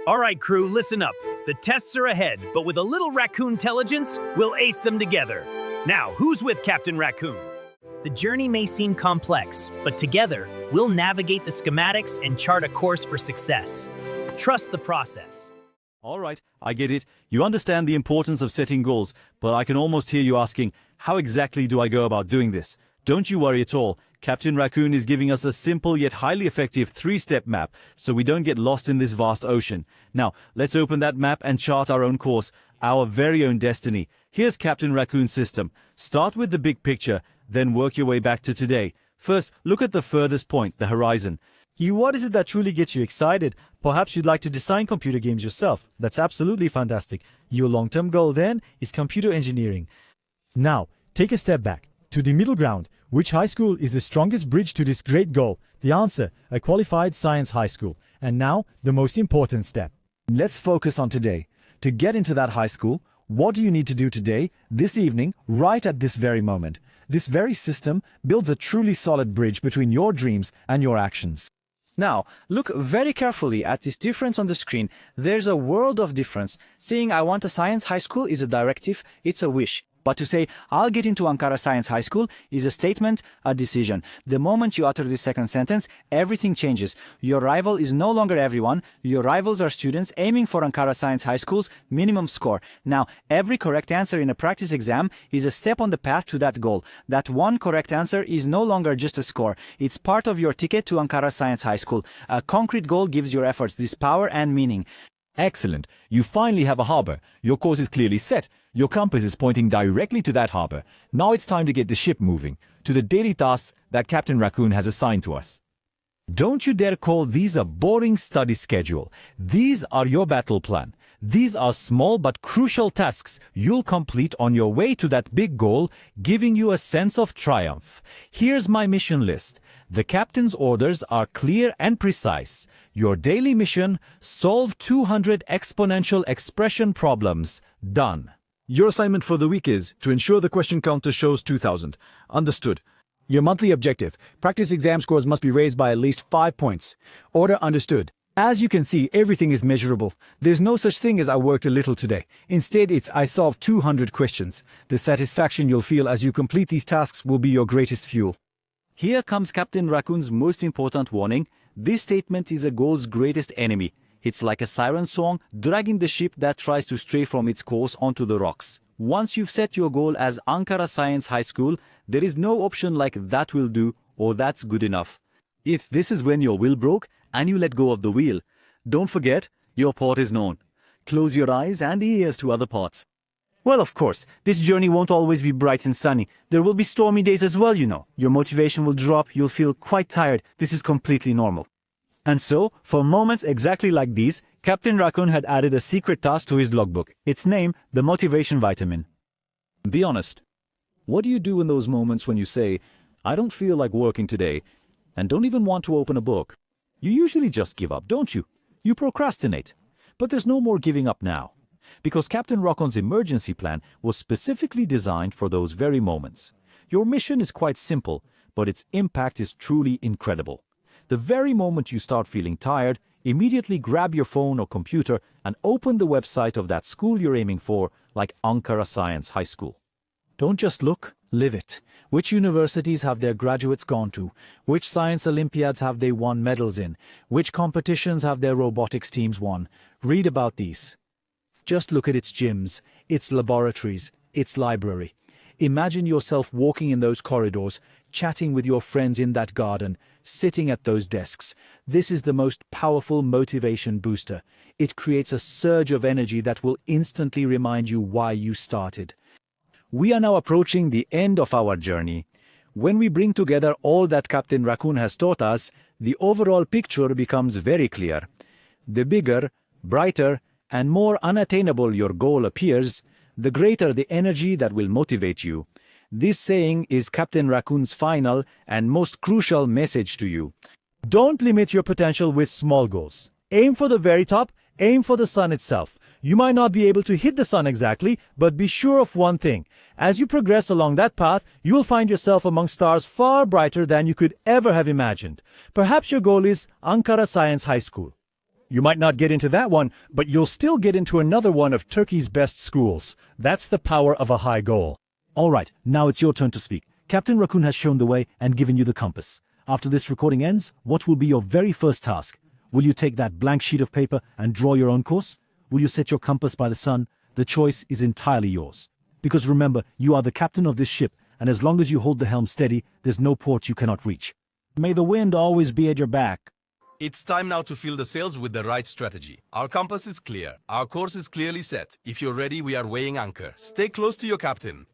All right, crew, listen up. The tests are ahead, but with a little raccoon intelligence, we'll ace them together. Now, who's with Captain Raccoon? The journey may seem complex, but together, we'll navigate the schematics and chart a course for success. Trust the process. All right, I get it. You understand the importance of setting goals, but I can almost hear you asking, how exactly do I go about doing this? Don't you worry at all. Captain Raccoon is giving us a simple yet highly effective 3-step map, so we don't get lost in this vast ocean. Now, let's open that map and chart our own course, our very own destiny. Here's Captain Raccoon's system. Start with the big picture, then work your way back to today. First, look at the furthest point, the horizon. What is it that truly gets you excited? Perhaps you'd like to design computer games yourself. That's absolutely fantastic. Your long-term goal then is computer engineering. Now, take a step back. To the middle ground, which high school is the strongest bridge to this great goal? The answer, a qualified science high school. And now, the most important step. Let's focus on today. To get into that high school, what do you need to do today, this evening, right at this very moment? This very system builds a truly solid bridge between your dreams and your actions. Now, look very carefully at this difference on the screen. There's a world of difference. Saying I want a science high school is a directive, it's a wish. But to say, I'll get into Ankara Science High School is a statement, a decision. The moment you utter this second sentence, everything changes. Your rival is no longer everyone. Your rivals are students aiming for Ankara Science High School's minimum score. Now, every correct answer in a practice exam is a step on the path to that goal. That one correct answer is no longer just a score. It's part of your ticket to Ankara Science High School. A concrete goal gives your efforts this power and meaning. Excellent. You finally have a harbor. Your course is clearly set. Your compass is pointing directly to that harbor. Now it's time to get the ship moving, to the daily tasks that Captain Raccoon has assigned to us. Don't you dare call these a boring study schedule. These are your battle plan. These are small but crucial tasks you'll complete on your way to that big goal, giving you a sense of triumph. Here's my mission list. The captain's orders are clear and precise. Your daily mission, solve 200 exponential expression problems. Done. Your assignment for the week is to ensure the question counter shows 2000. Understood. Your monthly objective, practice exam scores must be raised by at least 5 points. Order understood. As you can see, everything is measurable. There's no such thing as I worked a little today. Instead, it's I solved 200 questions. The satisfaction you'll feel as you complete these tasks will be your greatest fuel. Here comes Captain Raccoon's most important warning. This statement is a goal's greatest enemy. It's like a siren song dragging the ship that tries to stray from its course onto the rocks. Once you've set your goal as Ankara Science High School, there is no option like that will do or that's good enough. If this is when your will broke and you let go of the wheel, don't forget your port is known. Close your eyes and ears to other parts. Well, of course, this journey won't always be bright and sunny. There will be stormy days as well, you know. Your motivation will drop, you'll feel quite tired. This is completely normal. And so, for moments exactly like these, Captain Raccoon had added a secret task to his logbook. Its name, the motivation vitamin. Be honest. What do you do in those moments when you say, I don't feel like working today, and don't even want to open a book? You usually just give up, don't you? You procrastinate. But there's no more giving up now. Because Captain Raccoon's emergency plan was specifically designed for those very moments. Your mission is quite simple, but its impact is truly incredible. The very moment you start feeling tired, immediately grab your phone or computer and open the website of that school you're aiming for, like Ankara Science High School. Don't just look, live it. Which universities have their graduates gone to? Which science Olympiads have they won medals in? Which competitions have their robotics teams won? Read about these. Just look at its gyms, its laboratories, its library. Imagine yourself walking in those corridors, chatting with your friends in that garden, sitting at those desks. This is the most powerful motivation booster. It creates a surge of energy that will instantly remind you why you started. We are now approaching the end of our journey. When we bring together all that Captain Raccoon has taught us, the overall picture becomes very clear. The bigger, brighter, and more unattainable your goal appears, the greater the energy that will motivate you. This saying is Captain Raccoon's final and most crucial message to you. Don't limit your potential with small goals. Aim for the very top, aim for the sun itself. You might not be able to hit the sun exactly, but be sure of one thing. As you progress along that path, you will find yourself among stars far brighter than you could ever have imagined. Perhaps your goal is Ankara Science High School. You might not get into that one, but you'll still get into another one of Turkey's best schools. That's the power of a high goal. All right, now it's your turn to speak. Captain Raccoon has shown the way and given you the compass. After this recording ends, what will be your very first task? Will you take that blank sheet of paper and draw your own course? Will you set your compass by the sun? The choice is entirely yours. Because remember, you are the captain of this ship, and as long as you hold the helm steady, there's no port you cannot reach. May the wind always be at your back. It's time now to fill the sails with the right strategy. Our compass is clear. Our course is clearly set. If you're ready, we are weighing anchor. Stay close to your captain.